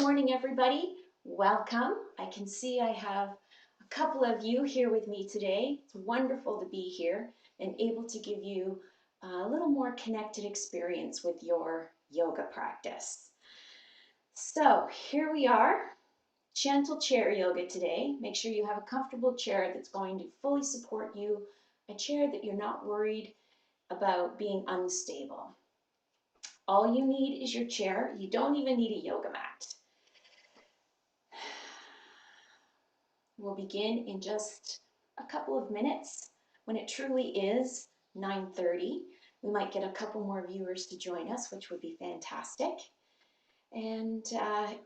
morning, everybody. Welcome. I can see I have a couple of you here with me today. It's wonderful to be here and able to give you a little more connected experience with your yoga practice. So here we are, gentle chair yoga today. Make sure you have a comfortable chair that's going to fully support you, a chair that you're not worried about being unstable. All you need is your chair. You don't even need a yoga mat. We'll begin in just a couple of minutes. When it truly is 9:30, we might get a couple more viewers to join us, which would be fantastic. And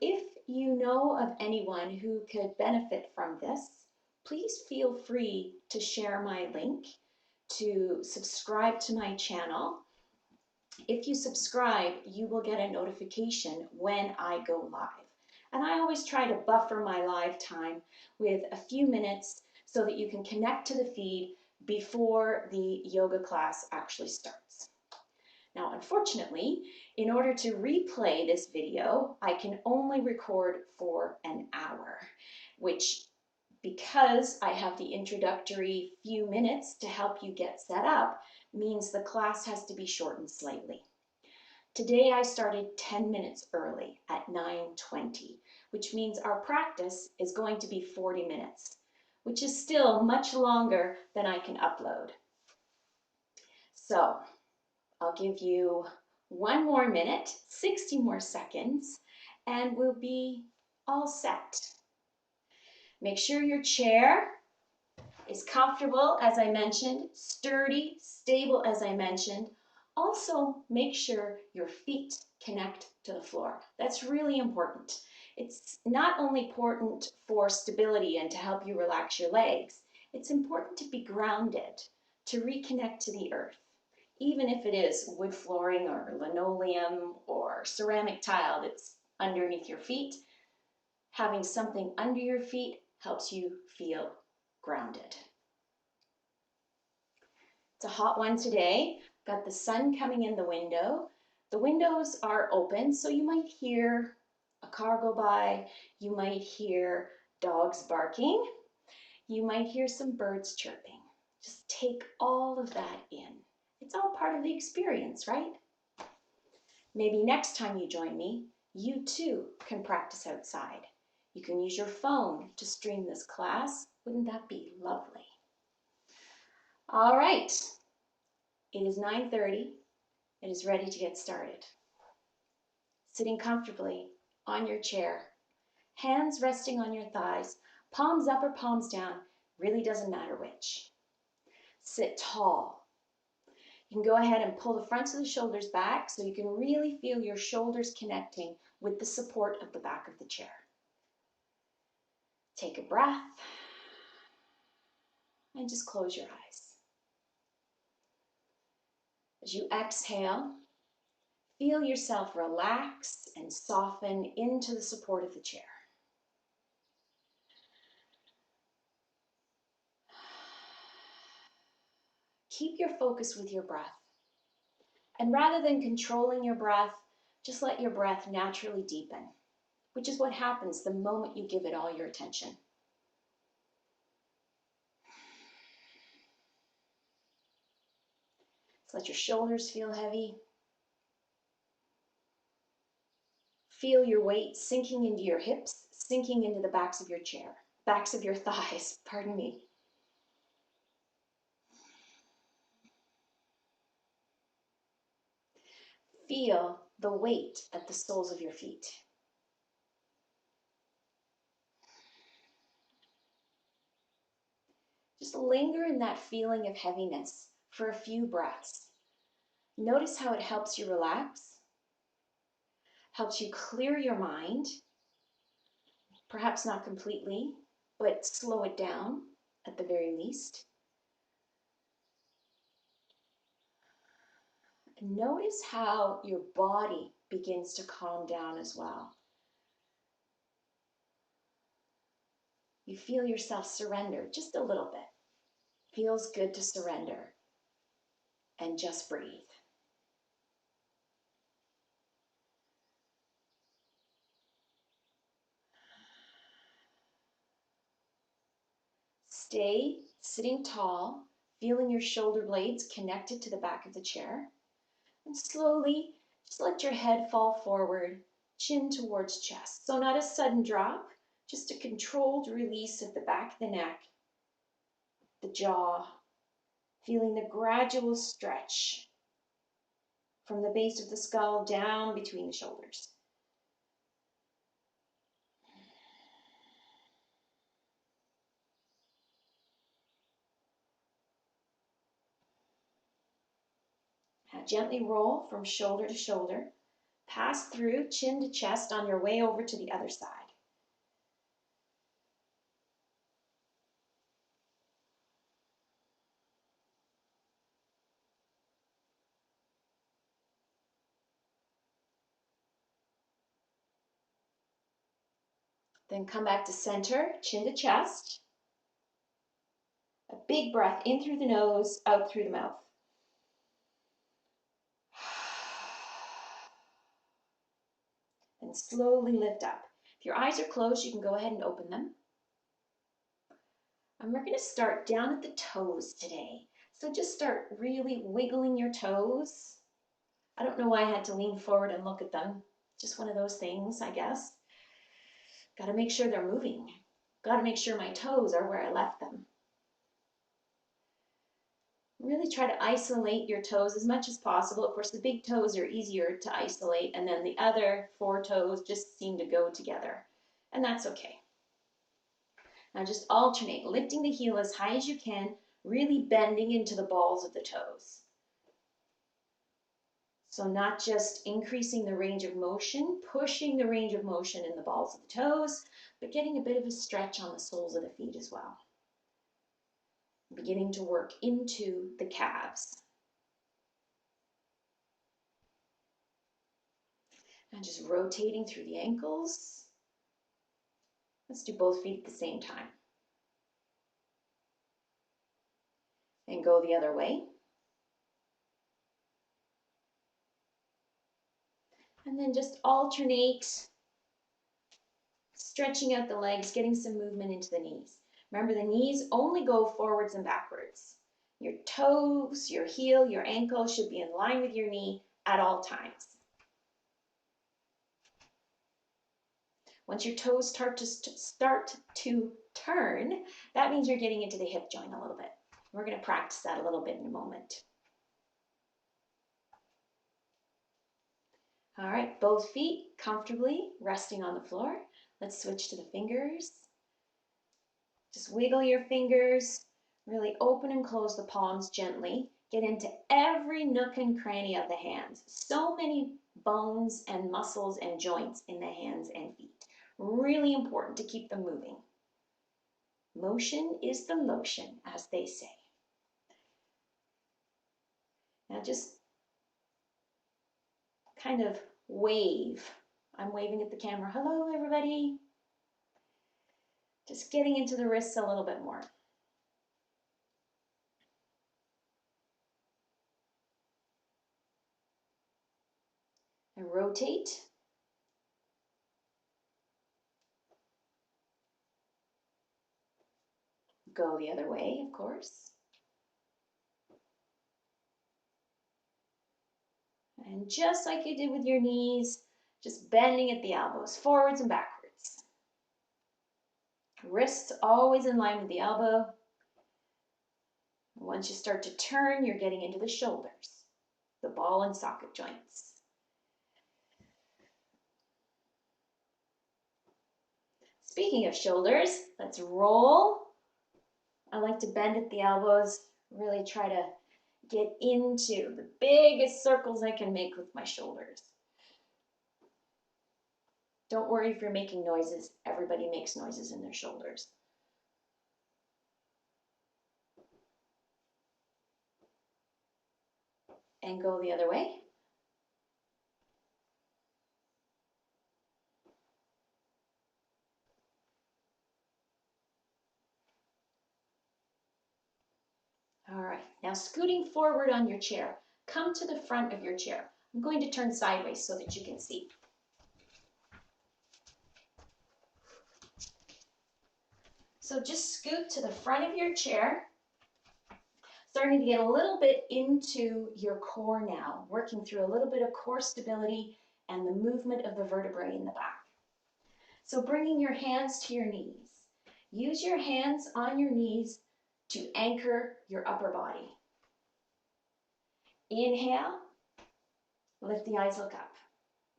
if you know of anyone who could benefit from this, please feel free to share my link to subscribe to my channel. If you subscribe, you will get a notification when I go live. And I always try to buffer my live time with a few minutes so that you can connect to the feed before the yoga class actually starts. Now, unfortunately, in order to replay this video, I can only record for an hour, which, because I have the introductory few minutes to help you get set up, means the class has to be shortened slightly. Today I started 10 minutes early at 9:20, which means our practice is going to be 40 minutes, which is still much longer than I can upload. So I'll give you one more minute, 60 more seconds, and we'll be all set. Make sure your chair is comfortable, as I mentioned, sturdy, stable, as I mentioned. Also, make sure your feet connect to the floor. That's really important. It's not only important for stability and to help you relax your legs, it's important to be grounded, to reconnect to the earth. Even if it is wood flooring or linoleum or ceramic tile that's underneath your feet, having something under your feet helps you feel grounded. It's a hot one today. Got the sun coming in the window. The windows are open, so you might hear a car go by. You might hear dogs barking. You might hear some birds chirping. Just take all of that in. It's all part of the experience, right? Maybe next time you join me, you too can practice outside. You can use your phone to stream this class. Wouldn't that be lovely? All right, it is 9:30. It is ready to get started. Sitting comfortably on your chair, hands resting on your thighs, palms up or palms down, really doesn't matter which. Sit tall. You can go ahead and pull the fronts of the shoulders back so you can really feel your shoulders connecting with the support of the back of the chair. Take a breath and just close your eyes. As you exhale, feel yourself relax and soften into the support of the chair. Keep your focus with your breath. And rather than controlling your breath, just let your breath naturally deepen, which is what happens the moment you give it all your attention. So let your shoulders feel heavy. Feel your weight sinking into your hips, sinking into the backs of your chair, backs of your thighs, pardon me. Feel the weight at the soles of your feet. Just linger in that feeling of heaviness for a few breaths. Notice how it helps you relax, helps you clear your mind, perhaps not completely, but slow it down at the very least. Notice how your body begins to calm down as well. You feel yourself surrender just a little bit. Feels good to surrender and just breathe. Stay sitting tall, feeling your shoulder blades connected to the back of the chair. And slowly, just let your head fall forward, chin towards chest. So not a sudden drop, just a controlled release of the back of the neck, the jaw, feeling the gradual stretch from the base of the skull down between the shoulders. Now gently roll from shoulder to shoulder. Pass through chin to chest on your way over to the other side. Then come back to center, chin to chest. A big breath in through the nose, out through the mouth. And slowly lift up. If your eyes are closed, you can go ahead and open them. And we're going to start down at the toes today. So just start really wiggling your toes. I don't know why I had to lean forward and look at them. Just one of those things, I guess. Got to make sure they're moving. Got to make sure my toes are where I left them. Really try to isolate your toes as much as possible. Of course, the big toes are easier to isolate, and then the other 4 toes just seem to go together, and that's okay. Now just alternate, lifting the heel as high as you can, really bending into the balls of the toes. So not just increasing the range of motion, pushing the range of motion in the balls of the toes, but getting a bit of a stretch on the soles of the feet as well. Beginning to work into the calves. And just rotating through the ankles. Let's do both feet at the same time. And go the other way. And then just alternate, stretching out the legs, getting some movement into the knees. Remember, the knees only go forwards and backwards. Your toes, your heel, your ankle should be in line with your knee at all times. Once your toes start to turn, that means you're getting into the hip joint a little bit. We're going to practice that a little bit in a moment. All right, both feet comfortably resting on the floor. Let's switch to the fingers. Just wiggle your fingers, really open and close the palms gently. Get into every nook and cranny of the hands. So many bones and muscles and joints in the hands and feet. Really important to keep them moving. Motion is the lotion, as they say. Now just kind of wave. I'm waving at the camera. Hello, everybody. Just getting into the wrists a little bit more. And rotate. Go the other way, of course. And just like you did with your knees, just bending at the elbows, forwards and backwards. Wrists always in line with the elbow. Once you start to turn, you're getting into the shoulders, the ball and socket joints. Speaking of shoulders, let's roll. I like to bend at the elbows, really try to get into the biggest circles I can make with my shoulders. Don't worry if you're making noises. Everybody makes noises in their shoulders. And go the other way. All right, now scooting forward on your chair. Come to the front of your chair. I'm going to turn sideways so that you can see. So just scoot to the front of your chair, starting to get a little bit into your core now, working through a little bit of core stability and the movement of the vertebrae in the back. So bringing your hands to your knees. Use your hands on your knees to anchor your upper body. Inhale, lift the eyes, look up.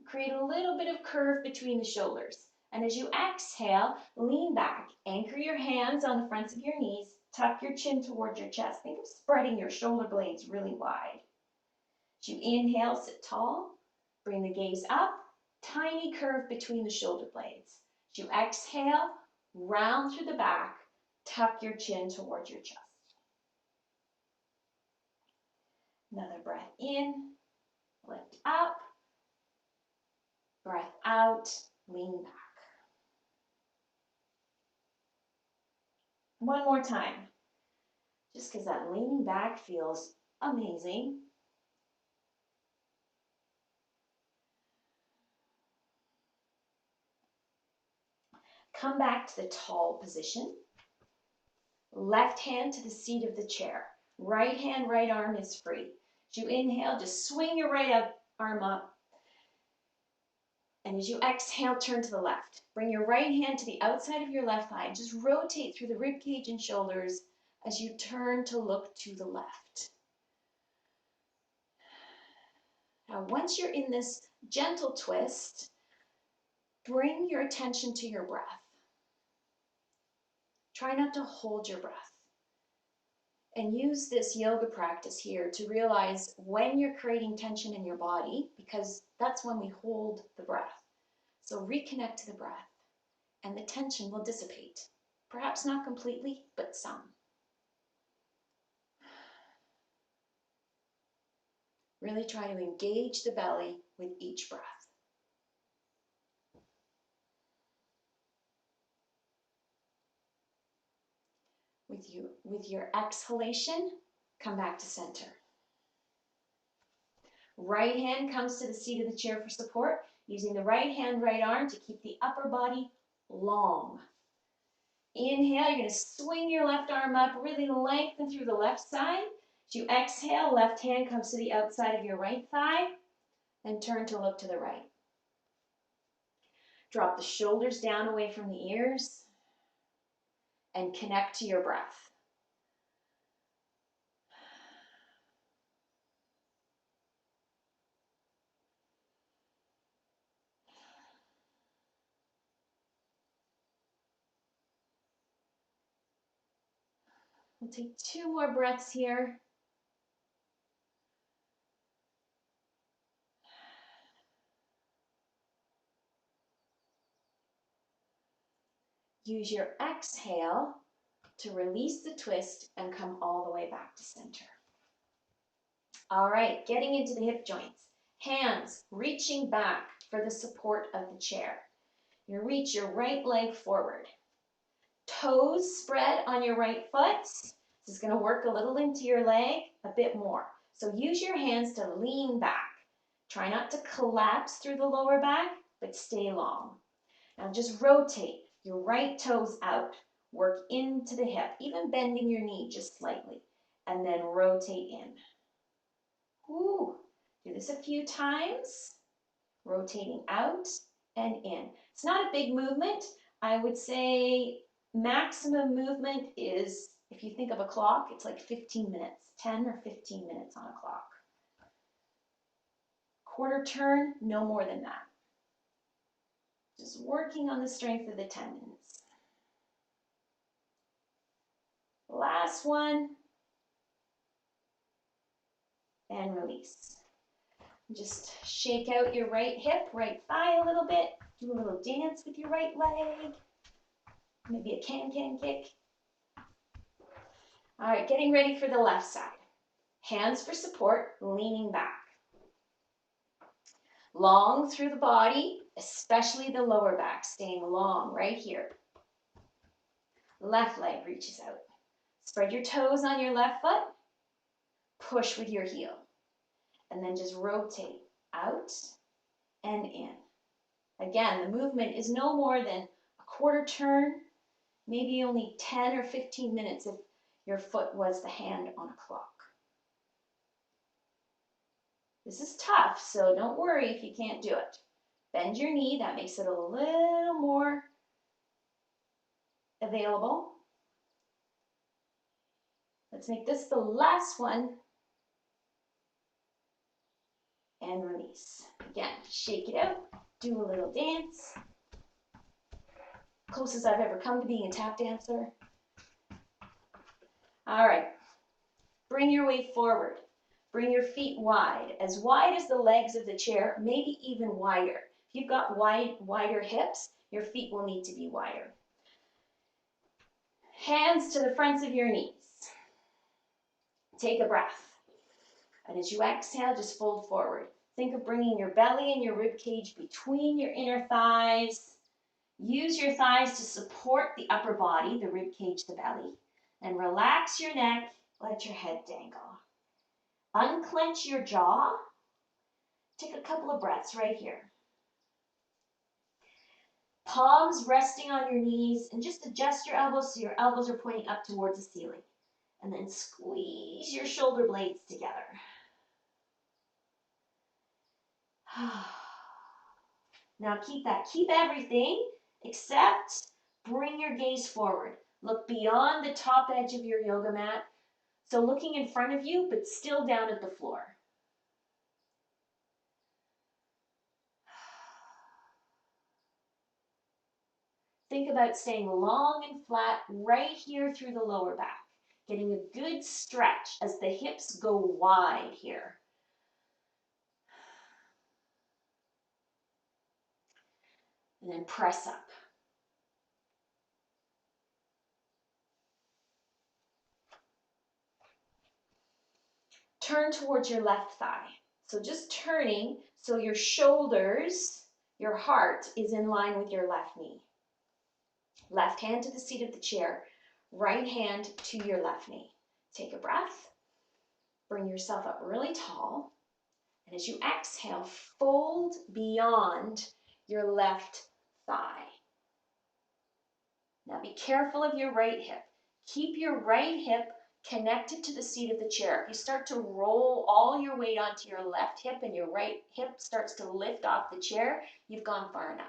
Create a little bit of curve between the shoulders. And as you exhale, lean back. Anchor your hands on the fronts of your knees. Tuck your chin towards your chest. Think of spreading your shoulder blades really wide. As you inhale, sit tall. Bring the gaze up. Tiny curve between the shoulder blades. As you exhale, round through the back. Tuck your chin towards your chest. Another breath in. Lift up. Breath out. Lean back. One more time, just because that leaning back feels amazing. Come back to the tall position. Left hand to the seat of the chair. Right hand, right arm is free. As you inhale, just swing your right arm up. And as you exhale, turn to the left. Bring your right hand to the outside of your left thigh. Just rotate through the rib cage and shoulders as you turn to look to the left. Now, once you're in this gentle twist, bring your attention to your breath. Try not to hold your breath. And use this yoga practice here to realize when you're creating tension in your body, because that's when we hold the breath. So reconnect to the breath, and the tension will dissipate. Perhaps not completely, but some. Really try to engage the belly with each breath. With your exhalation, come back to center. Right hand comes to the seat of the chair for support, using the right hand, right arm to keep the upper body long. Inhale, you're going to swing your left arm up, really lengthen through the left side. As you exhale, left hand comes to the outside of your right thigh, and turn to look to the right. Drop the shoulders down away from the ears, and connect to your breath. We'll take 2 more breaths here. Use your exhale to release the twist and come all the way back to center. All right, getting into the hip joints. Hands reaching back for the support of the chair. You reach your right leg forward. Toes spread on your right foot. This is going to work a little into your leg, a bit more. So use your hands to lean back. Try not to collapse through the lower back, but stay long. Now just rotate your right toes out. Work into the hip, even bending your knee just slightly, and then rotate in. Woo. Do this a few times, rotating out and in. It's not a big movement. I would say maximum movement is, if you think of a clock, it's like 15 minutes, 10 or 15 minutes on a clock. Quarter turn, no more than that. Just working on the strength of the tendons. Last one. And release. Just shake out your right hip, right thigh a little bit. Do a little dance with your right leg. Maybe a can-can kick. All right, getting ready for the left side. Hands for support, leaning back. Long through the body, especially the lower back, staying long right here. Left leg reaches out. Spread your toes on your left foot. Push with your heel. And then just rotate out and in. Again, the movement is no more than a quarter turn. Maybe only 10 or 15 minutes if your foot was the hand on a clock. This is tough, so don't worry if you can't do it. Bend your knee, that makes it a little more available. Let's make this the last one. And release. Again, shake it out, do a little dance. Closest I've ever come to being a tap dancer. All right, bring your weight forward. Bring your feet wide as the legs of the chair, maybe even wider. If you've got wider hips, your feet will need to be wider. Hands to the fronts of your knees. Take a breath. And as you exhale, just fold forward. Think of bringing your belly and your rib cage between your inner thighs. Use your thighs to support the upper body, the rib cage, the belly. And relax your neck, let your head dangle. Unclench your jaw. Take a couple of breaths right here. Palms resting on your knees, and just adjust your elbows so your elbows are pointing up towards the ceiling. And then squeeze your shoulder blades together. Now keep everything except bring your gaze forward. Look beyond the top edge of your yoga mat. So looking in front of you, but still down at the floor. Think about staying long and flat right here through the lower back. Getting a good stretch as the hips go wide here. And then press up. Turn towards your left thigh. So just turning so your shoulders, your heart is in line with your left knee. Left hand to the seat of the chair, right hand to your left knee. Take a breath. Bring yourself up really tall. And as you exhale, fold beyond your left thigh. Now be careful of your right hip. Keep your right hip connected to the seat of the chair. If you start to roll all your weight onto your left hip and your right hip starts to lift off the chair, you've gone far enough.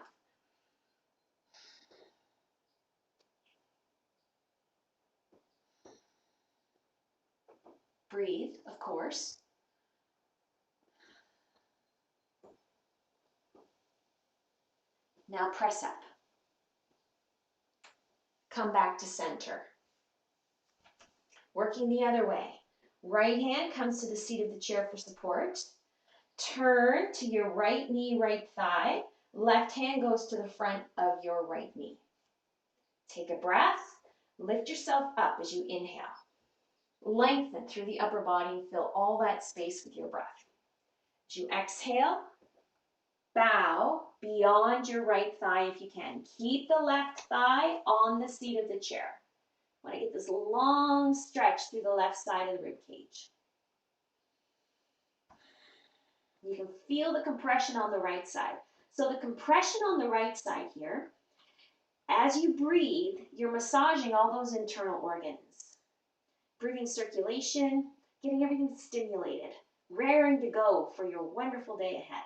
Breathe, of course. Now press up. Come back to center. Working the other way. Right hand comes to the seat of the chair for support. Turn to your right knee, right thigh. Left hand goes to the front of your right knee. Take a breath. Lift yourself up as you inhale. Lengthen through the upper body and fill all that space with your breath. As you exhale, bow beyond your right thigh if you can. Keep the left thigh on the seat of the chair. I want to get this long stretch through the left side of the rib cage. You can feel the compression on the right side. So the compression on the right side here, as you breathe, you're massaging all those internal organs. Breathing circulation, getting everything stimulated, raring to go for your wonderful day ahead.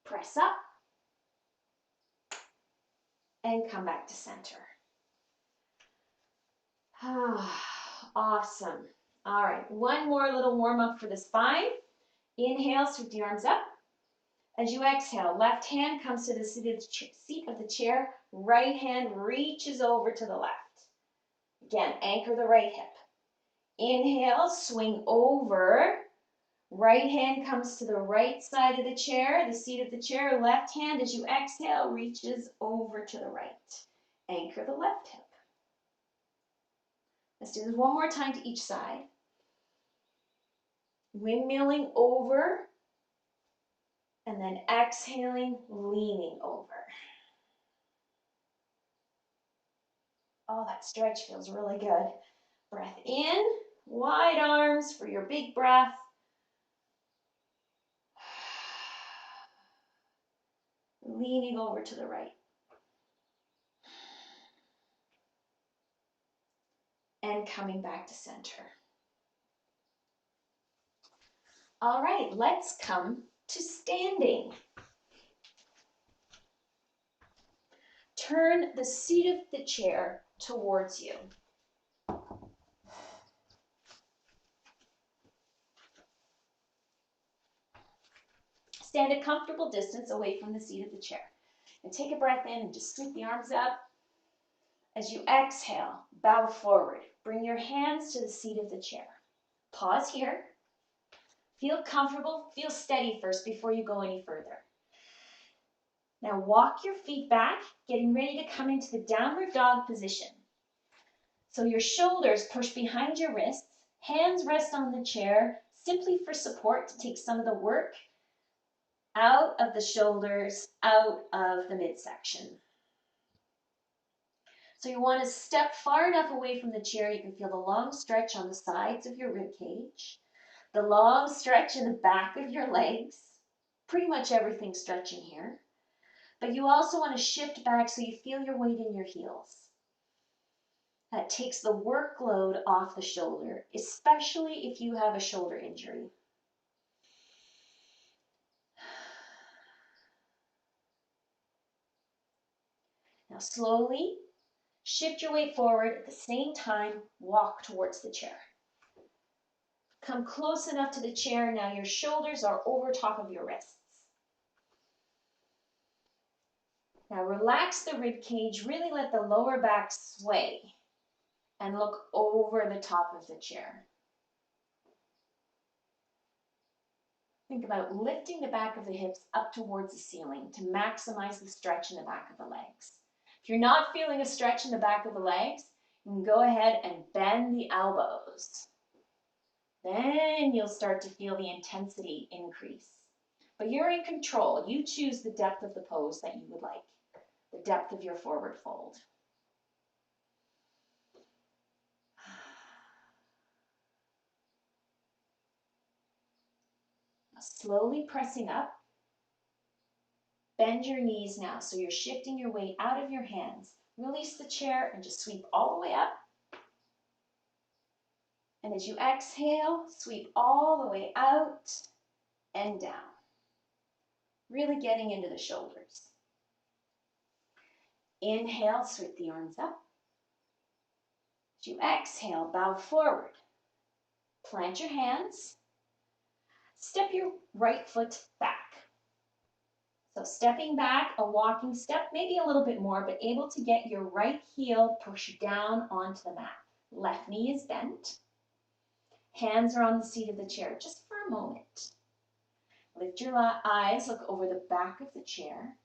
Press up and come back to center. Awesome. All right, one more little warm up for the spine. Inhale, sweep the arms up. As you exhale, left hand comes to the seat of the chair, right hand reaches over to the left. Again, anchor the right hip. Inhale, swing over. Right hand comes to the right side of the chair, the seat of the chair. Left hand, as you exhale, reaches over to the right. Anchor the left hip. Let's do this one more time to each side. Windmilling over. And then exhaling, leaning over. Oh, that stretch feels really good. Breath in, wide arms for your big breath. leaning over to the right. And coming back to center. All right, let's come to standing. Turn the seat of the chair towards you. Stand a comfortable distance away from the seat of the chair. And take a breath in and just sweep the arms up. As you exhale, bow forward. Bring your hands to the seat of the chair. Pause here. Feel comfortable, feel steady first before you go any further. Now walk your feet back, getting ready to come into the downward dog position. So your shoulders push behind your wrists, hands rest on the chair, simply for support to take some of the work out of the shoulders, out of the midsection. So you want to step far enough away from the chair you can feel the long stretch on the sides of your rib cage, the long stretch in the back of your legs, pretty much everything stretching here. But you also want to shift back so you feel your weight in your heels. That takes the workload off the shoulder, especially if you have a shoulder injury. Now slowly shift your weight forward. At the same time, walk towards the chair. Come close enough to the chair. Now your shoulders are over top of your wrists. Now relax the rib cage. Really let the lower back sway and look over the top of the chair. Think about lifting the back of the hips up towards the ceiling to maximize the stretch in the back of the legs. If you're not feeling a stretch in the back of the legs, you can go ahead and bend the elbows. Then you'll start to feel the intensity increase. But you're in control. You choose the depth of the pose that you would like, the depth of your forward fold. Slowly pressing up. Bend your knees now, so you're shifting your weight out of your hands. Release the chair and just sweep all the way up. And as you exhale, sweep all the way out and down. Really getting into the shoulders. Inhale, sweep the arms up. As you exhale, bow forward. Plant your hands. Step your right foot back. So stepping back, a walking step, maybe a little bit more, but able to get your right heel pushed down onto the mat. Left knee is bent. Hands are on the seat of the chair just for a moment. Lift your eyes, look over the back of the chair.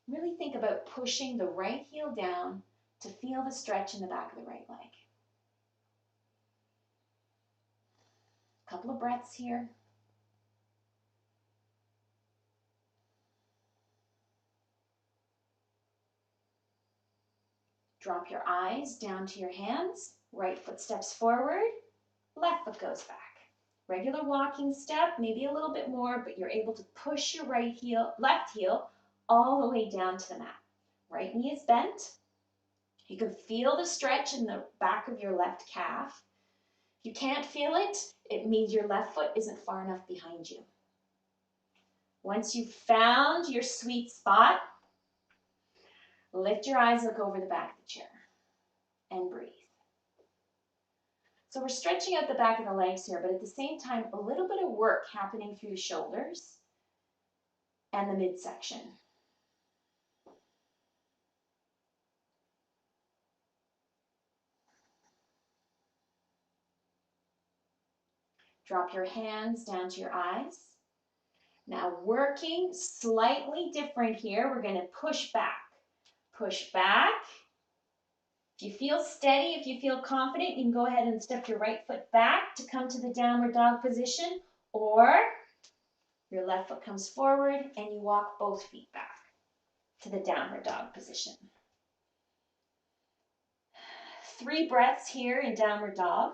Really think about pushing the right heel down to feel the stretch in the back of the right leg. A couple of breaths here. Drop your eyes down to your hands. Right foot steps forward, left foot goes back. Regular walking step, maybe a little bit more, but you're able to push your left heel all the way down to the mat. Right knee is bent. You can feel the stretch in the back of your left calf. If you can't feel it, it means your left foot isn't far enough behind you. Once you've found your sweet spot, lift your eyes, look over the back of the chair, and breathe. So we're stretching out the back of the legs here, but at the same time, a little bit of work happening through the shoulders and the midsection. Drop your hands down to your eyes. Now working slightly different here, we're going to push back. Push back. If you feel steady, if you feel confident, you can go ahead and step your right foot back to come to the downward dog position, or your left foot comes forward and you walk both feet back to the downward dog position. 3 breaths here in downward dog.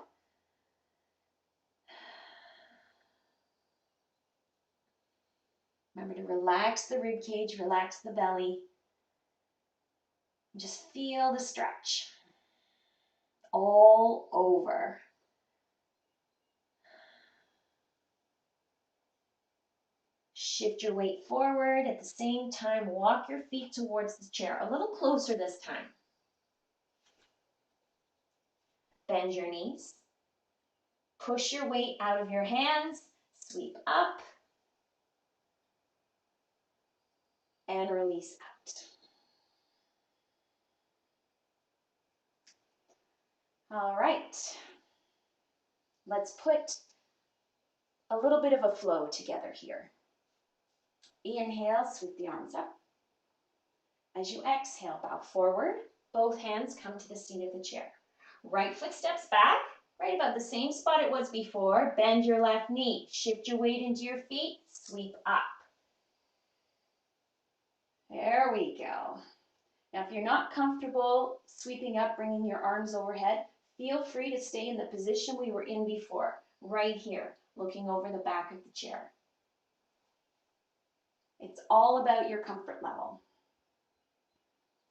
Remember to relax the rib cage, relax the belly. Just feel the stretch all over. Shift your weight forward. At the same time, walk your feet towards the chair. A little closer this time. Bend your knees. Push your weight out of your hands. Sweep up. And release out. All right. Let's put a little bit of a flow together here. Inhale, sweep the arms up. As you exhale, bow forward. Both hands come to the seat of the chair. Right foot steps back, right about the same spot it was before. Bend your left knee. Shift your weight into your feet. Sweep up. There we go. Now, if you're not comfortable sweeping up, bringing your arms overhead, feel free to stay in the position we were in before, right here, looking over the back of the chair. It's all about your comfort level.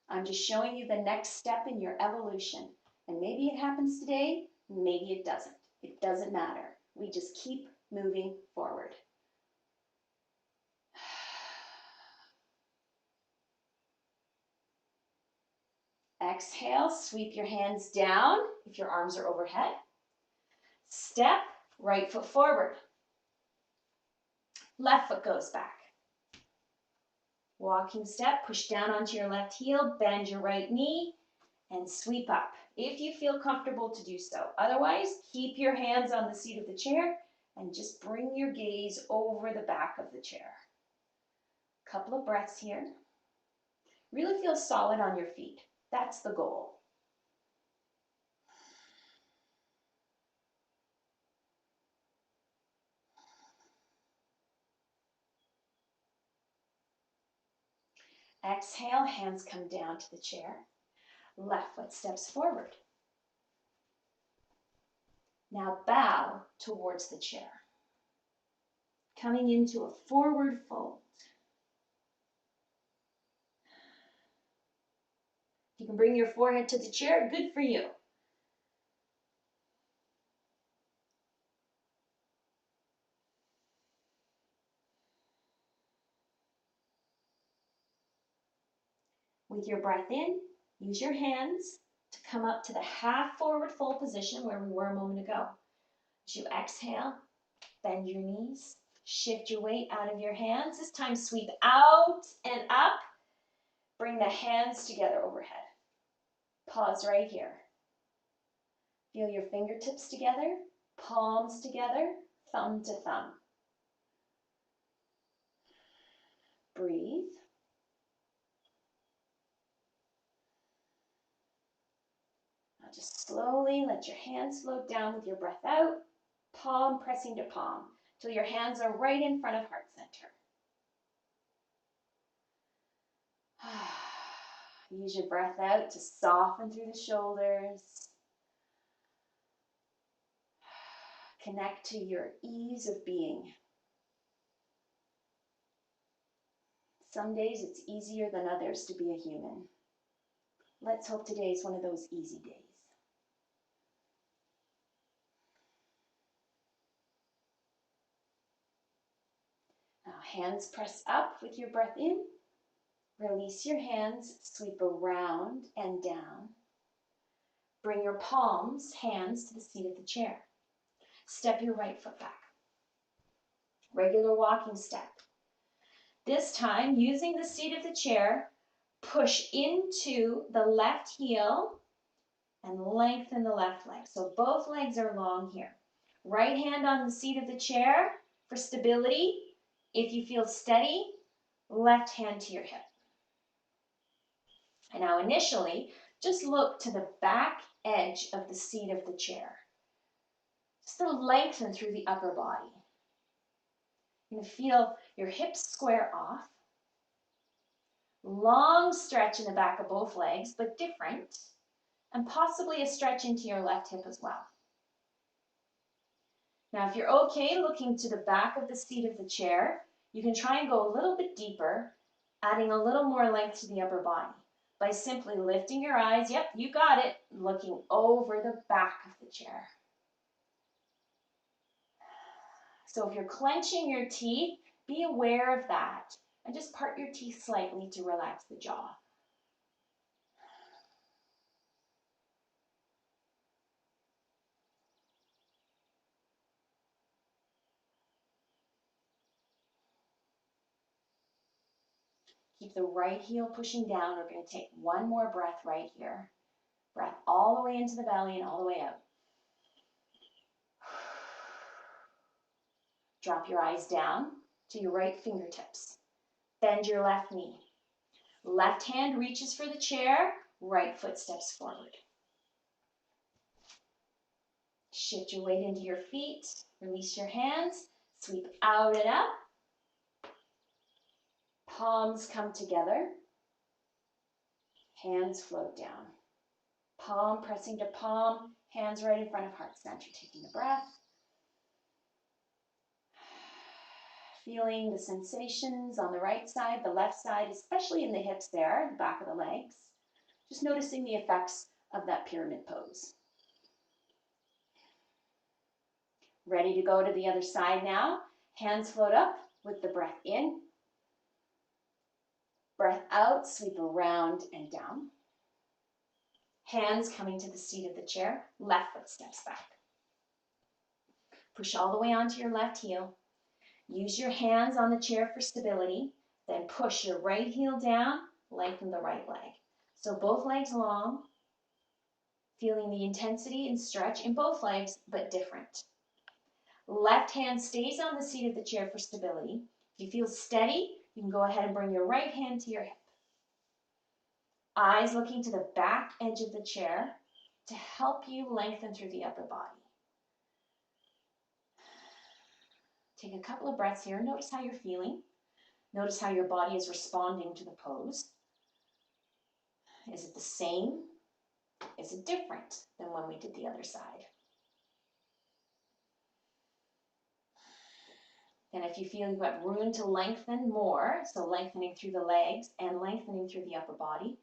I'm just showing you the next step in your evolution. And maybe it happens today, maybe it doesn't. It doesn't matter. We just keep moving forward. Exhale, sweep your hands down if your arms are overhead. Step, right foot forward. Left foot goes back. Walking step, push down onto your left heel, bend your right knee, and sweep up if you feel comfortable to do so. Otherwise, keep your hands on the seat of the chair and just bring your gaze over the back of the chair. Couple of breaths here. Really feel solid on your feet. That's the goal. Exhale, hands come down to the chair. Left foot steps forward. Now bow towards the chair. Coming into a forward fold. You can bring your forehead to the chair, good for you. With your breath in, use your hands to come up to the half forward fold position where we were a moment ago. As you exhale, bend your knees, shift your weight out of your hands. This time sweep out and up. Bring the hands together overhead. Pause right here. Feel your fingertips together, palms together, thumb to thumb. Breathe. Now just slowly let your hands float down with your breath out, palm pressing to palm, till your hands are right in front of heart center. Use your breath out to soften through the shoulders. Connect to your ease of being. Some days it's easier than others to be a human. Let's hope today is one of those easy days. Now hands press up with your breath in. Release your hands, sweep around and down. Bring your palms, hands to the seat of the chair. Step your right foot back. Regular walking step. This time, using the seat of the chair, push into the left heel and lengthen the left leg. So both legs are long here. Right hand on the seat of the chair for stability. If you feel steady, left hand to your hip. And now initially, just look to the back edge of the seat of the chair. Just to lengthen through the upper body. You're going to feel your hips square off. Long stretch in the back of both legs, but different. And possibly a stretch into your left hip as well. Now, if you're okay looking to the back of the seat of the chair, You can try and go a little bit deeper, adding a little more length to the upper body by simply lifting your eyes, yep, you got it, looking over the back of the chair. So if you're clenching your teeth, be aware of that and just part your teeth slightly to relax the jaw. Keep the right heel pushing down. We're going to take one more breath right here. Breath all the way into the belly and all the way out. Drop your eyes down to your right fingertips. Bend your left knee. Left hand reaches for the chair, right foot steps forward. Shift your weight into your feet. Release your hands. Sweep out and up. Palms come together. Hands float down. Palm pressing to palm. Hands right in front of heart center. Taking a breath. Feeling the sensations on the right side, the left side, especially in the hips there, the back of the legs. Just noticing the effects of that pyramid pose. Ready to go to the other side now. Hands float up with the breath in. Breath out, sweep around and down. Hands coming to the seat of the chair. Left foot steps back. Push all the way onto your left heel. Use your hands on the chair for stability. Then push your right heel down. Lengthen the right leg. So both legs long. Feeling the intensity and stretch in both legs, but different. Left hand stays on the seat of the chair for stability. If you feel steady, you can go ahead and bring your right hand to your hip. Eyes looking to the back edge of the chair to help you lengthen through the upper body. Take a couple of breaths here. Notice how you're feeling. Notice how your body is responding to the pose. Is it the same? Is it different than when we did the other side? And if you feel you've got room to lengthen more, so lengthening through the legs and lengthening through the upper body,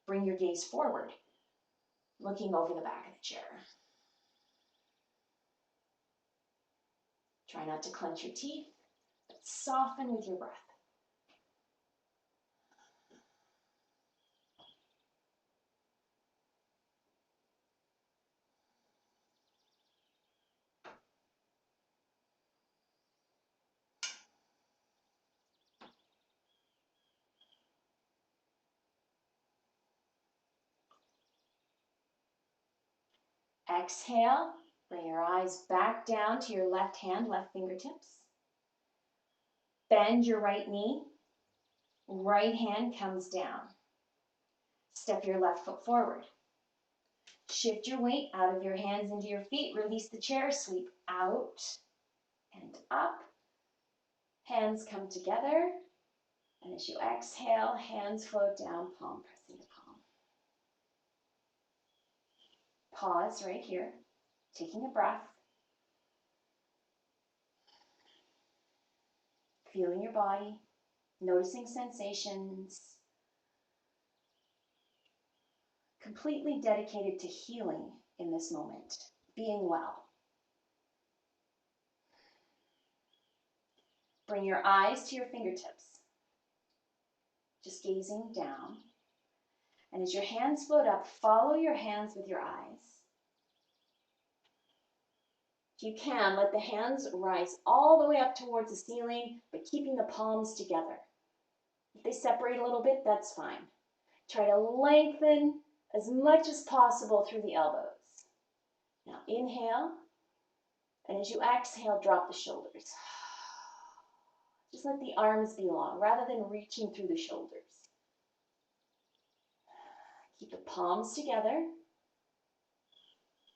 bring your gaze forward, looking over the back of the chair. Try not to clench your teeth, but soften with your breath. Exhale, bring your eyes back down to your left hand, left fingertips. Bend your right knee. Right hand comes down. Step your left foot forward. Shift your weight out of your hands into your feet. Release the chair. Sweep out and up. Hands come together. And as you exhale, hands float down, palm pressing to palm. Pause right here, taking a breath. Feeling your body, noticing sensations. Completely dedicated to healing in this moment, being well. Bring your eyes to your fingertips, just gazing down. And as your hands float up, follow your hands with your eyes. If you can, let the hands rise all the way up towards the ceiling, but keeping the palms together. If they separate a little bit, that's fine. Try to lengthen as much as possible through the elbows. Now inhale, and as you exhale, drop the shoulders. Just let the arms be long, rather than reaching through the shoulders. Keep the palms together.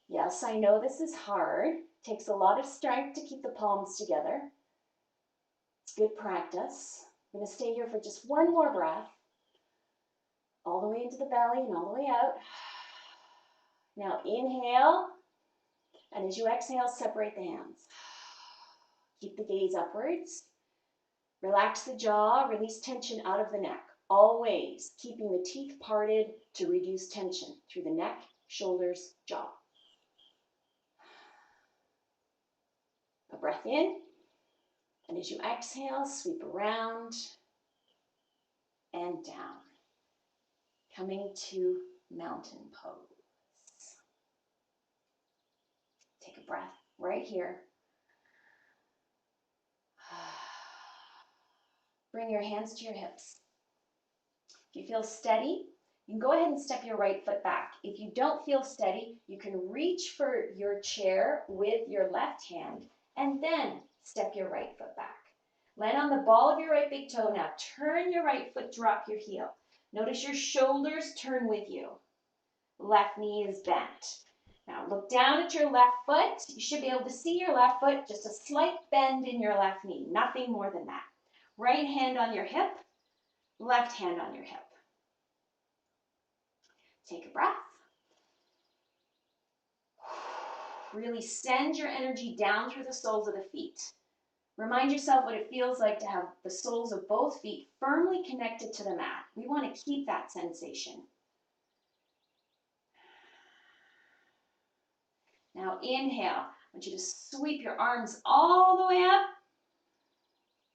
Yes, I know this is hard. Takes a lot of strength to keep the palms together. It's good practice. I'm going to stay here for just one more breath. All the way into the belly and all the way out. Now inhale, and as you exhale, separate the hands. Keep the gaze upwards. Relax the jaw, release tension out of the neck. Always keeping the teeth parted to reduce tension through the neck, shoulders, jaw. A breath in, and as you exhale, sweep around and down. Coming to mountain pose. Take a breath right here. Bring your hands to your hips. If you feel steady, you can go ahead and step your right foot back. If you don't feel steady, you can reach for your chair with your left hand and then step your right foot back. Land on the ball of your right big toe. Now turn your right foot, drop your heel. Notice your shoulders turn with you. Left knee is bent. Now look down at your left foot. You should be able to see your left foot, just a slight bend in your left knee, nothing more than that. Right hand on your hip, left hand on your hip. Take a breath. Really send your energy down through the soles of the feet. Remind yourself what it feels like to have the soles of both feet firmly connected to the mat. We want to keep that sensation. Now inhale. I want you to sweep your arms all the way up.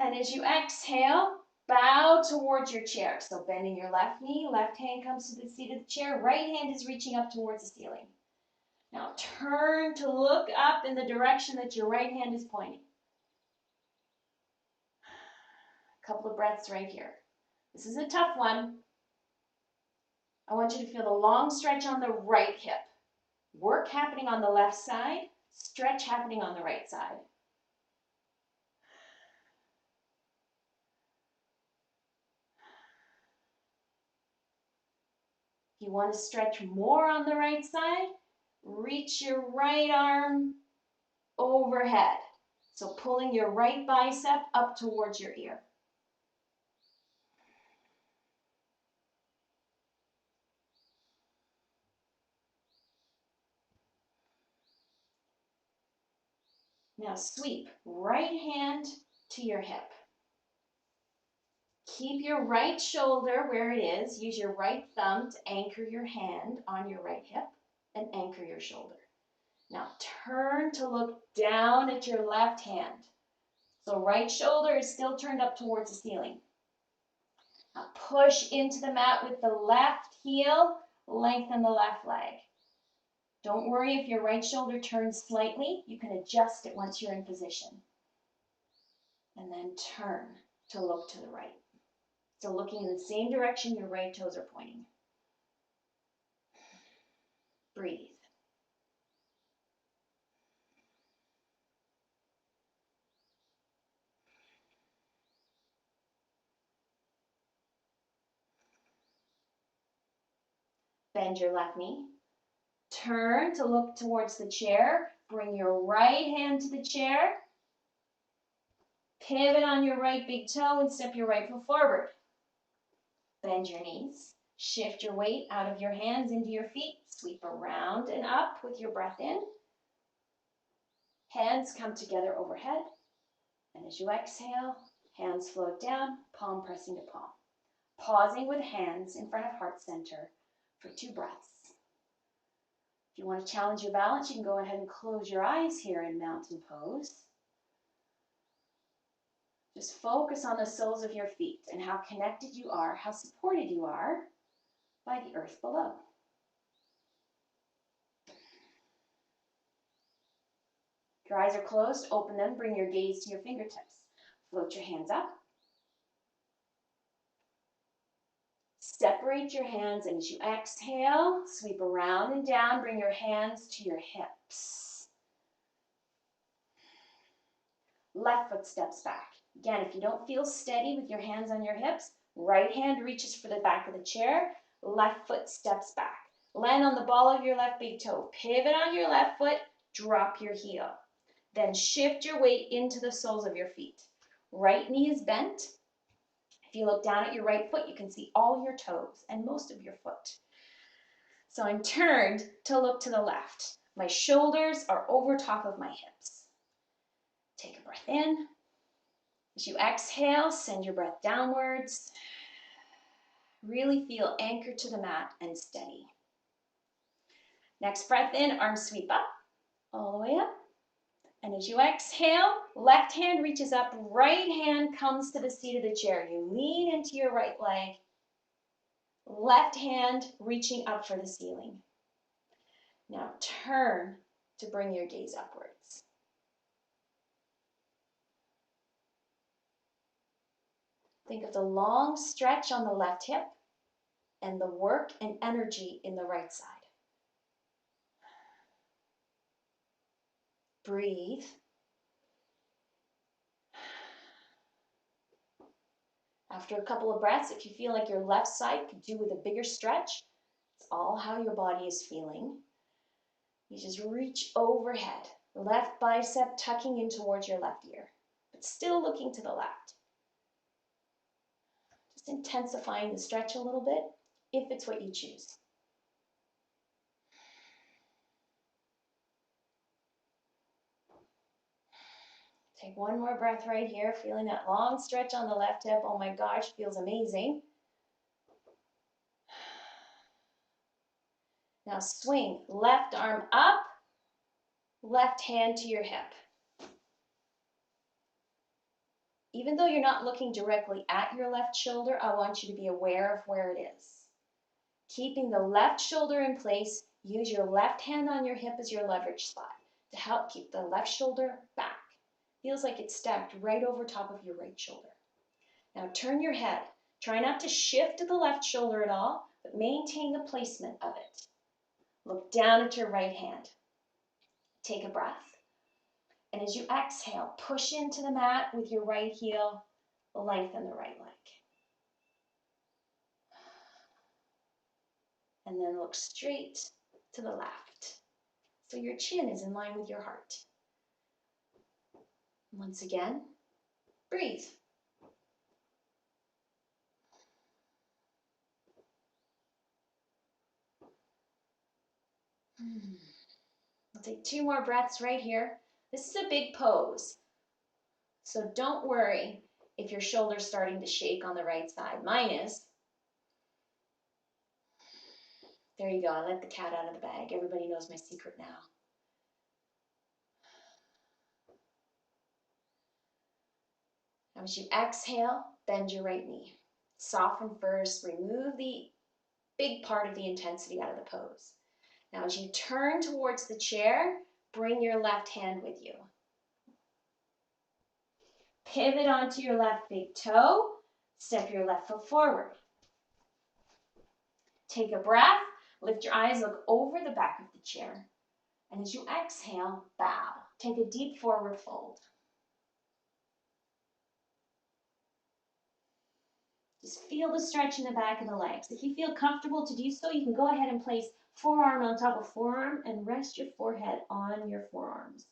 And as you exhale, bow towards your chair. So bending your left knee, left hand comes to the seat of the chair, right hand is reaching up towards the ceiling. Now turn to look up in the direction that your right hand is pointing. A couple of breaths right here. This is a tough one. I want you to feel the long stretch on the right hip. Work happening on the left side, stretch happening on the right side. If you want to stretch more on the right side, reach your right arm overhead. So pulling your right bicep up towards your ear. Now sweep right hand to your hip. Keep your right shoulder where it is. Use your right thumb to anchor your hand on your right hip and anchor your shoulder. Now turn to look down at your left hand. So right shoulder is still turned up towards the ceiling. Now push into the mat with the left heel, lengthen the left leg. Don't worry if your right shoulder turns slightly, you can adjust it once you're in position. And then turn to look to the right. So looking in the same direction your right toes are pointing. Breathe. Bend your left knee. Turn to look towards the chair. Bring your right hand to the chair. Pivot on your right big toe and step your right foot forward. Bend your knees. Shift your weight out of your hands into your feet. Sweep around and up with your breath in. Hands come together overhead. And as you exhale, hands float down, palm pressing to palm. Pausing with hands in front of heart center for 2 breaths. If you want to challenge your balance, you can go ahead and close your eyes here in mountain pose. Just focus on the soles of your feet and how connected you are, how supported you are by the earth below. If your eyes are closed, open them, bring your gaze to your fingertips. Float your hands up. Separate your hands, and as you exhale, sweep around and down, bring your hands to your hips. Left foot steps back. Again, if you don't feel steady with your hands on your hips, right hand reaches for the back of the chair, left foot steps back. Land on the ball of your left big toe. Pivot on your left foot, drop your heel. Then shift your weight into the soles of your feet. Right knee is bent. If you look down at your right foot, you can see all your toes and most of your foot. So I'm turned to look to the left. My shoulders are over top of my hips. Take a breath in. As you exhale, send your breath downwards. Really feel anchored to the mat and steady. Next breath in, arms sweep up, all the way up. And as you exhale, left hand reaches up, right hand comes to the seat of the chair. You lean into your right leg, left hand reaching up for the ceiling. Now turn to bring your gaze upwards. Think of the long stretch on the left hip and the work and energy in the right side. Breathe. After a couple of breaths, if you feel like your left side could do with a bigger stretch, it's all how your body is feeling. You just reach overhead, left bicep tucking in towards your left ear, but still looking to the left. Just intensifying the stretch a little bit, if it's what you choose. Take one more breath right here, feeling that long stretch on the left hip. Oh my gosh, feels amazing. Now swing, left arm up, left hand to your hip. Even though you're not looking directly at your left shoulder, I want you to be aware of where it is. Keeping the left shoulder in place, use your left hand on your hip as your leverage spot to help keep the left shoulder back. Feels like it's stacked right over top of your right shoulder. Now turn your head. Try not to shift to the left shoulder at all, but maintain the placement of it. Look down at your right hand. Take a breath. And as you exhale, push into the mat with your right heel, lengthen the right leg. And then look straight to the left. So your chin is in line with your heart. Once again, breathe. We'll take 2 more breaths right here. This is a big pose. So don't worry if your shoulder's starting to shake on the right side. Mine is. There you go. I let the cat out of the bag. Everybody knows my secret now. Now as you exhale, bend your right knee. Soften first. Remove the big part of the intensity out of the pose. Now as you turn towards the chair, bring your left hand with you. Pivot onto your left big toe. Step your left foot forward. Take a breath. Lift your eyes, look over the back of the chair. And as you exhale, bow. Take a deep forward fold. Just feel the stretch in the back of the legs. If you feel comfortable to do so, you can go ahead and place forearm on top of forearm and rest your forehead on your forearms.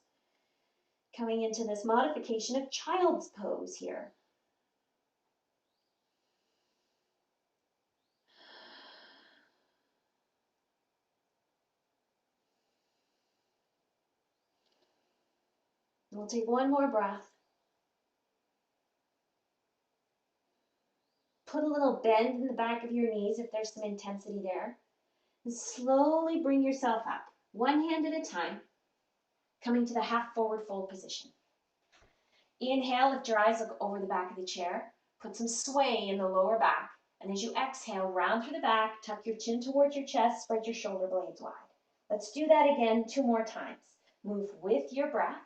Coming into this modification of child's pose here. We'll take one more breath. Put a little bend in the back of your knees if there's some intensity there. And slowly bring yourself up, one hand at a time, coming to the half forward fold position. Inhale, lift your eyes, look over the back of the chair. Put some sway in the lower back. And as you exhale, round through the back, tuck your chin towards your chest, spread your shoulder blades wide. Let's do that again 2 more times. Move with your breath.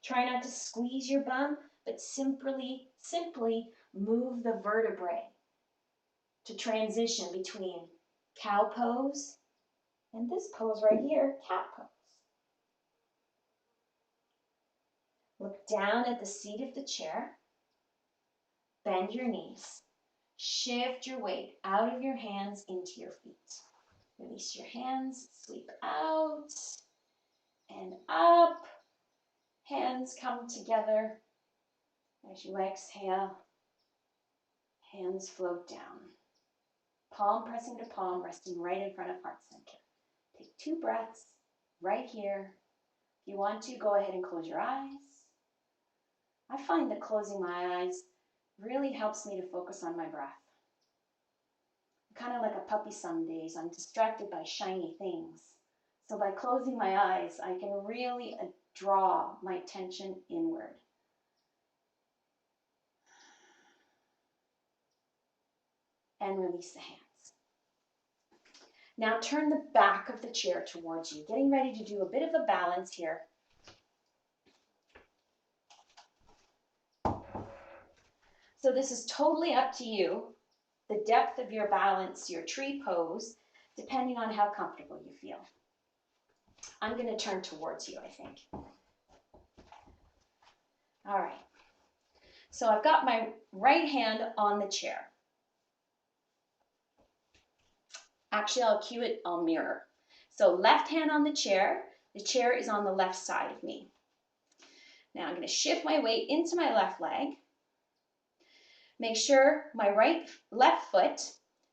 Try not to squeeze your bum, but simply move the vertebrae to transition between cow pose and this pose right here, cat pose. Look down at the seat of the chair. Bend your knees. Shift your weight out of your hands into your feet. Release your hands, sweep out and up. Hands come together. As you exhale, hands float down. Palm pressing to palm, resting right in front of heart center. 2 breaths right here. If you want to, go ahead and close your eyes. I find that closing my eyes really helps me to focus on my breath. Kind of like a puppy some days. I'm distracted by shiny things. So by closing my eyes, I can really draw my attention inward. And release the hands. Now turn the back of the chair towards you, getting ready to do a bit of a balance here. So this is totally up to you, the depth of your balance, your tree pose, depending on how comfortable you feel. I'm going to turn towards you, I think. All right. So I've got my right hand on the chair. Actually, I'll cue it, I'll mirror. So left hand on the chair is on the left side of me. Now I'm going to shift my weight into my left leg. Make sure my left foot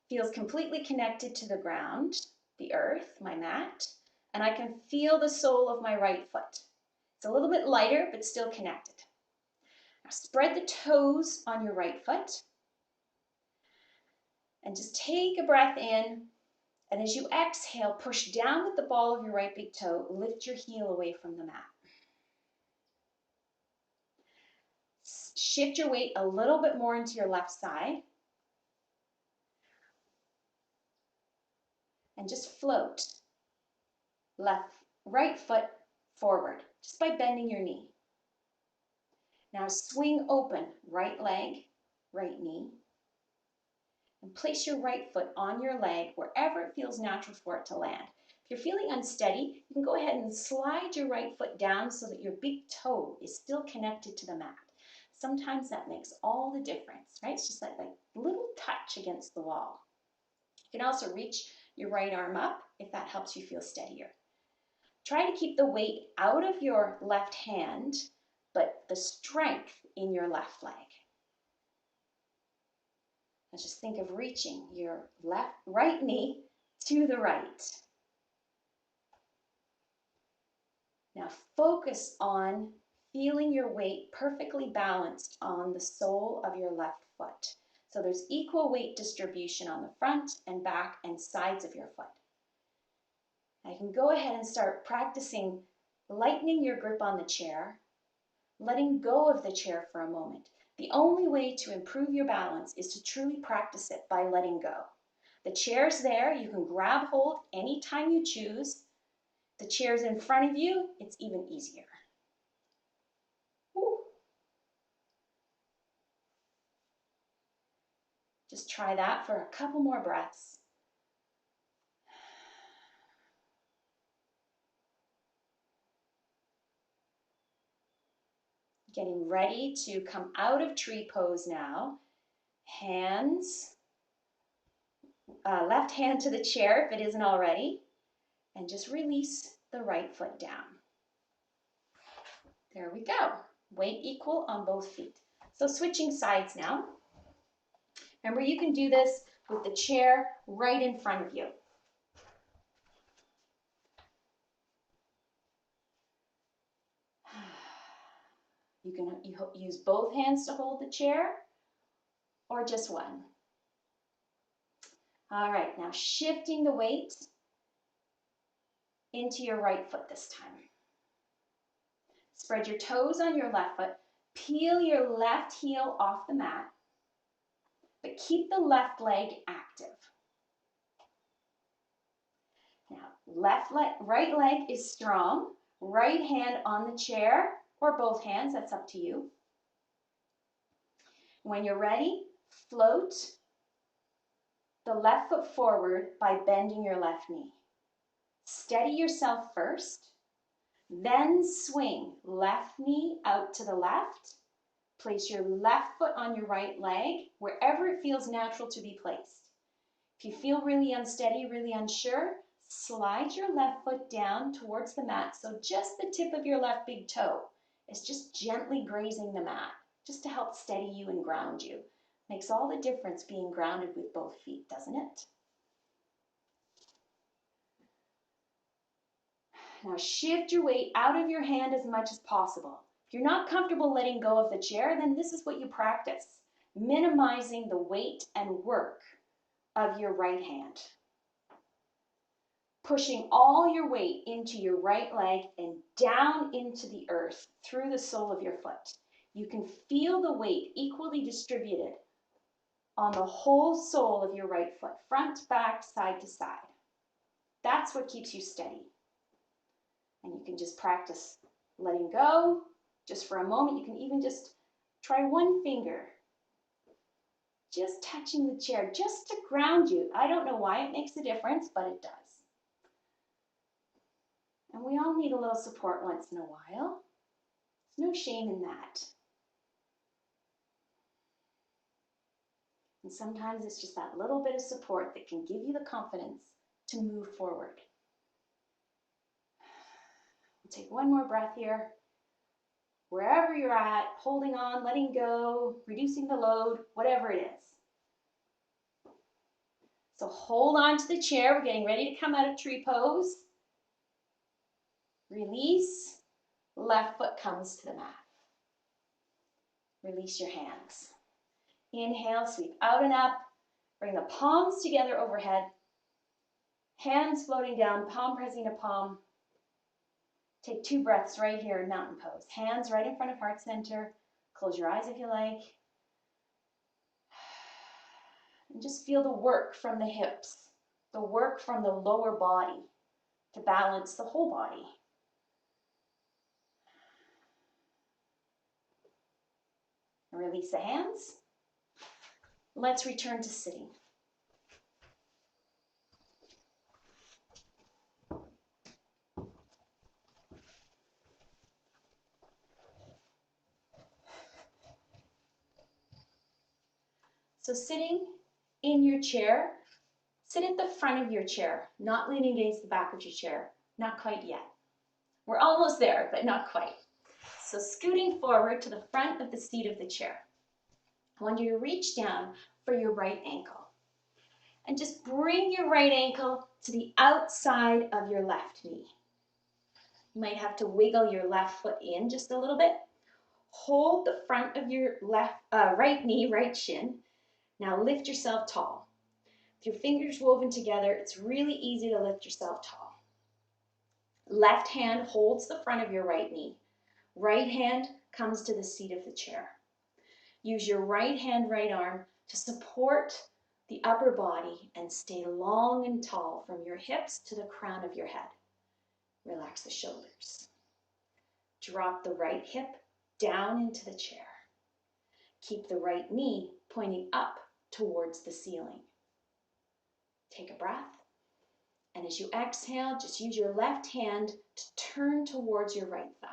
feels completely connected to the ground, the earth, my mat, and I can feel the sole of my right foot. It's a little bit lighter, but still connected. Now spread the toes on your right foot and just take a breath in. And as you exhale, push down with the ball of your right big toe, lift your heel away from the mat. Shift your weight a little bit more into your left side. And just float right foot forward, just by bending your knee. Now swing open, right leg, right knee. And place your right foot on your leg wherever it feels natural for it to land. If you're feeling unsteady, you can go ahead and slide your right foot down so that your big toe is still connected to the mat. Sometimes that makes all the difference, right? It's just like a little touch against the wall. You can also reach your right arm up if that helps you feel steadier. Try to keep the weight out of your left hand, but the strength in your left leg. Now just think of reaching your right knee to the right. Now focus on feeling your weight perfectly balanced on the sole of your left foot. So there's equal weight distribution on the front and back and sides of your foot. Now you can go ahead and start practicing lightening your grip on the chair, letting go of the chair for a moment. The only way to improve your balance is to truly practice it by letting go. The chair's there, you can grab hold anytime you choose. The chair's in front of you, it's even easier. Woo. Just try that for a couple more breaths. Getting ready to come out of tree pose now. Hands, left hand to the chair if it isn't already, and just release the right foot down. There we go. Weight equal on both feet. So switching sides now. Remember, you can do this with the chair right in front of you. You can use both hands to hold the chair or just one. All right, now shifting the weight into your right foot this time. Spread your toes on your left foot. Peel your left heel off the mat, but keep the left leg active. Now, right leg is strong. Right hand on the chair, or both hands, that's up to you. When you're ready, float the left foot forward by bending your left knee. Steady yourself first, then swing left knee out to the left. Place your left foot on your right leg, wherever it feels natural to be placed. If you feel really unsteady, really unsure, slide your left foot down towards the mat so just the tip of your left big toe is just gently grazing the mat, just to help steady you and ground you. Makes all the difference being grounded with both feet, doesn't it? Now shift your weight out of your hand as much as possible. If you're not comfortable letting go of the chair, then this is what you practice, minimizing the weight and work of your right hand. Pushing all your weight into your right leg and down into the earth through the sole of your foot. You can feel the weight equally distributed on the whole sole of your right foot, front, back, side to side. That's what keeps you steady. And you can just practice letting go just for a moment. You can even just try one finger, just touching the chair, just to ground you. I don't know why it makes a difference, but it does. And we all need a little support once in a while. There's no shame in that. And sometimes it's just that little bit of support that can give you the confidence to move forward. We'll take one more breath here. Wherever you're at, holding on, letting go, reducing the load, whatever it is. So hold on to the chair. We're getting ready to come out of tree pose. Release. Left foot comes to the mat. Release your hands. Inhale, sweep out and up. Bring the palms together overhead. Hands floating down, palm pressing to palm. Take 2 breaths right here in mountain pose. Hands right in front of heart center. Close your eyes if you like. And just feel the work from the hips, the work from the lower body to balance the whole body. And release the hands. Let's return to sitting. So sitting in your chair, sit at the front of your chair, not leaning against the back of your chair. Not quite yet. We're almost there, but not quite. So scooting forward to the front of the seat of the chair. I want you to reach down for your right ankle. And just bring your right ankle to the outside of your left knee. You might have to wiggle your left foot in just a little bit. Hold the front of your right knee, right shin. Now lift yourself tall. With your fingers woven together, it's really easy to lift yourself tall. Left hand holds the front of your right knee. Right hand comes to the seat of the chair. Use your right hand, right arm to support the upper body and stay long and tall from your hips to the crown of your head. Relax the shoulders. Drop the right hip down into the chair. Keep the right knee pointing up towards the ceiling. Take a breath. And as you exhale, just use your left hand to turn towards your right thigh.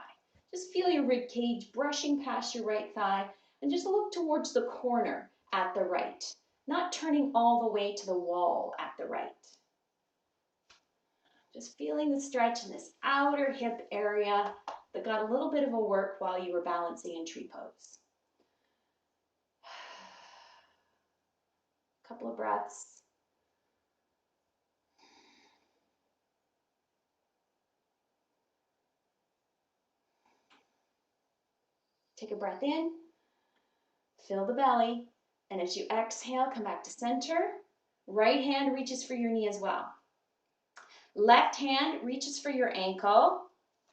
Just feel your rib cage brushing past your right thigh and just look towards the corner at the right, not turning all the way to the wall at the right. Just feeling the stretch in this outer hip area that got a little bit of a work while you were balancing in tree pose. Couple of breaths. Take a breath in, fill the belly, and as you exhale, come back to center. Right hand reaches for your knee as well. Left hand reaches for your ankle,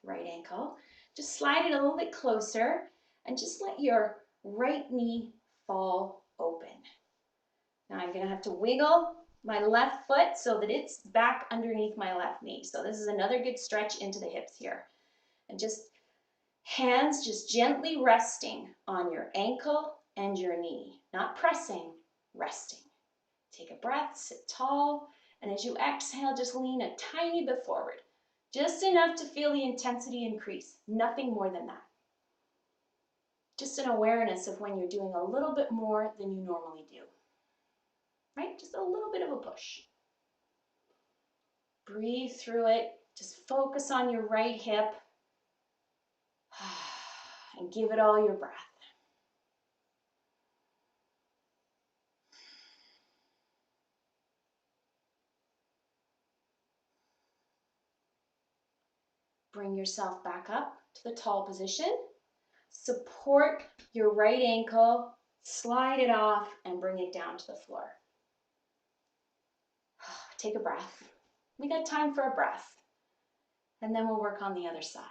right ankle. Just slide it a little bit closer and just let your right knee fall open. Now I'm going to have to wiggle my left foot so that it's back underneath my left knee. So this is another good stretch into the hips here. And just hands just gently resting on your ankle and your knee. Not pressing, resting. Take a breath, sit tall, and as you exhale, just lean a tiny bit forward. Just enough to feel the intensity increase, nothing more than that. Just an awareness of when you're doing a little bit more than you normally do. Right? Just a little bit of a push. Breathe through it. Just focus on your right hip and give it all your breath. Bring yourself back up to the tall position. Support your right ankle, slide it off, and bring it down to the floor. Take a breath. We got time for a breath. And then we'll work on the other side.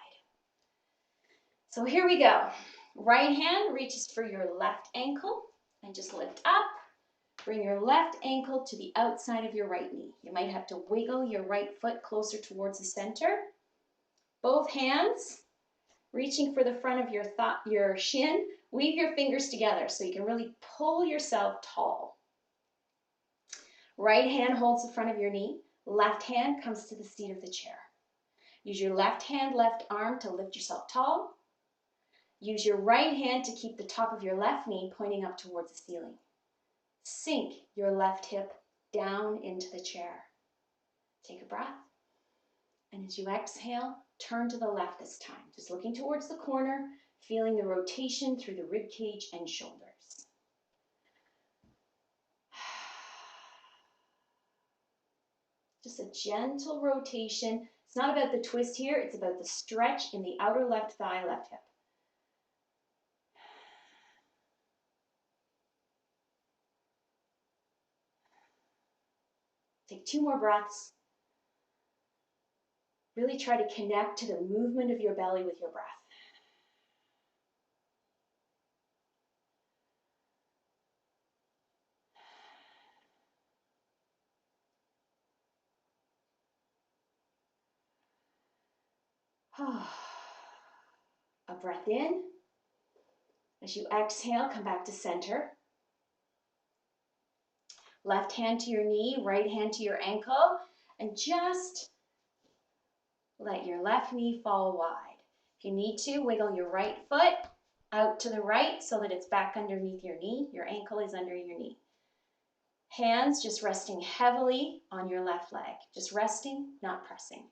So here we go. Right hand reaches for your left ankle and just lift up. Bring your left ankle to the outside of your right knee. You might have to wiggle your right foot closer towards the center. Both hands reaching for the front of your shin. Weave your fingers together so you can really pull yourself tall. Right hand holds the front of your knee. Left hand comes to the seat of the chair. Use your left hand, left arm to lift yourself tall. Use your right hand to keep the top of your left knee pointing up towards the ceiling. Sink your left hip down into the chair. Take a breath. And as you exhale, turn to the left this time. Just looking towards the corner, feeling the rotation through the rib cage and shoulders. Just a gentle rotation. It's not about the twist here, it's about the stretch in the outer left thigh, left hip. Take 2 more breaths. Really try to connect to the movement of your belly with your breath. A breath in. As you exhale, come back to center. Left hand to your knee, right hand to your ankle, and just let your left knee fall wide. If you need to, wiggle your right foot out to the right so that it's back underneath your knee. Your ankle is under your knee. Hands just resting heavily on your left leg. Just resting, not pressing.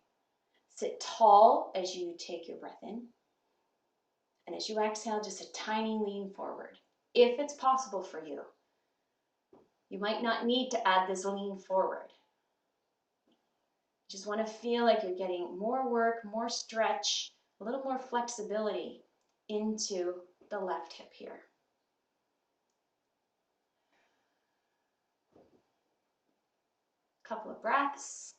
Sit tall as you take your breath in. And as you exhale, just a tiny lean forward, if it's possible for you. You might not need to add this lean forward. You just want to feel like you're getting more work, more stretch, a little more flexibility into the left hip here. Couple of breaths.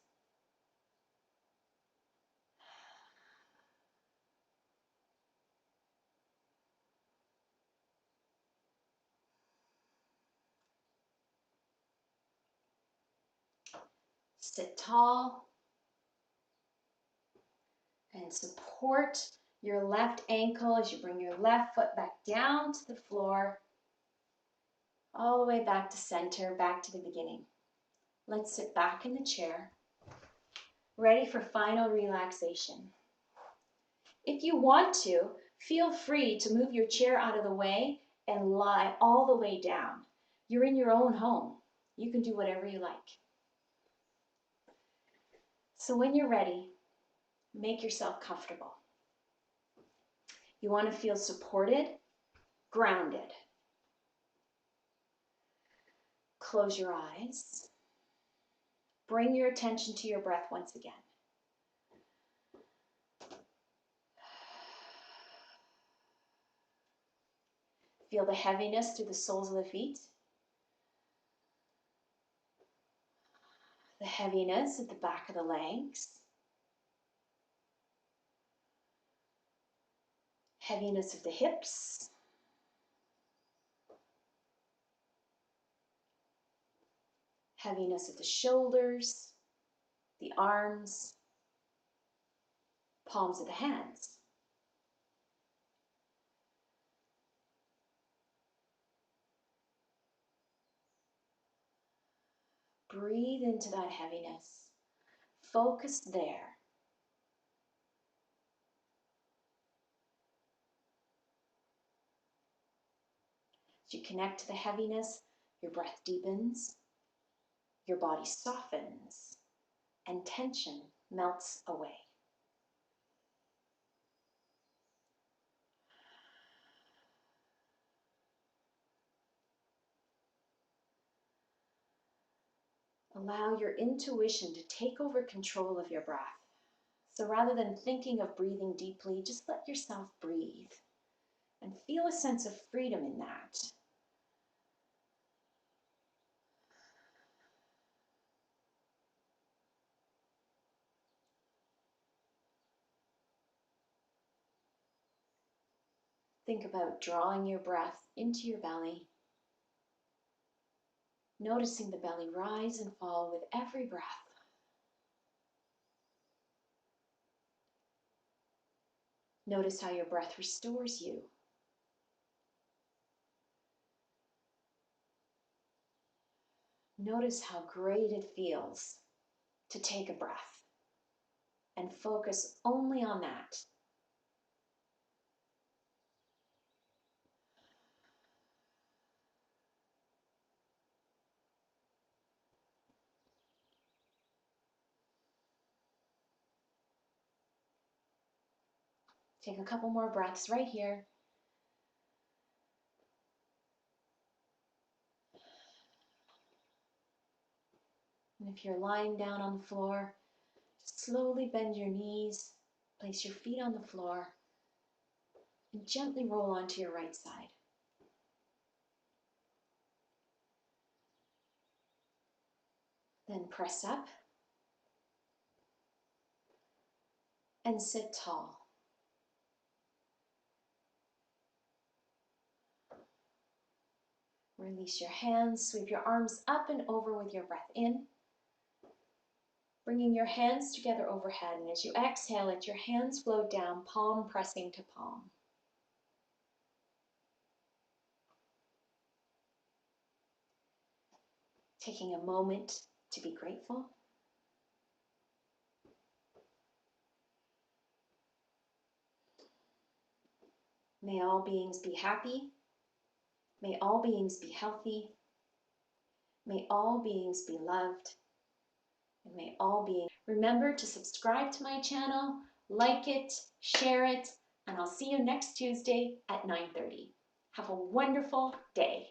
Sit tall and support your left ankle as you bring your left foot back down to the floor, all the way back to center, back to the beginning. Let's sit back in the chair, ready for final relaxation. If you want to, feel free to move your chair out of the way and lie all the way down. You're in your own home. You can do whatever you like. So when you're ready, make yourself comfortable. You want to feel supported, grounded. Close your eyes. Bring your attention to your breath once again. Feel the heaviness through the soles of the feet. The heaviness at the back of the legs. Heaviness of the hips. Heaviness of the shoulders, the arms, palms of the hands. Breathe into that heaviness. Focus there. As you connect to the heaviness, your breath deepens, your body softens, and tension melts away. Allow your intuition to take over control of your breath. So rather than thinking of breathing deeply, just let yourself breathe and feel a sense of freedom in that. Think about drawing your breath into your belly, noticing the belly rise and fall with every breath. Notice how your breath restores you. Notice how great it feels to take a breath and focus only on that. Take a couple more breaths right here. And if you're lying down on the floor, slowly bend your knees, place your feet on the floor, and gently roll onto your right side. Then press up and sit tall. Release your hands, sweep your arms up and over with your breath in. Bringing your hands together overhead, and as you exhale, let your hands float down, palm pressing to palm. Taking a moment to be grateful. May all beings be happy. May all beings be healthy. May all beings be loved. And may all beings... Remember to subscribe to my channel, like it, share it, and I'll see you next Tuesday at 9:30. Have a wonderful day.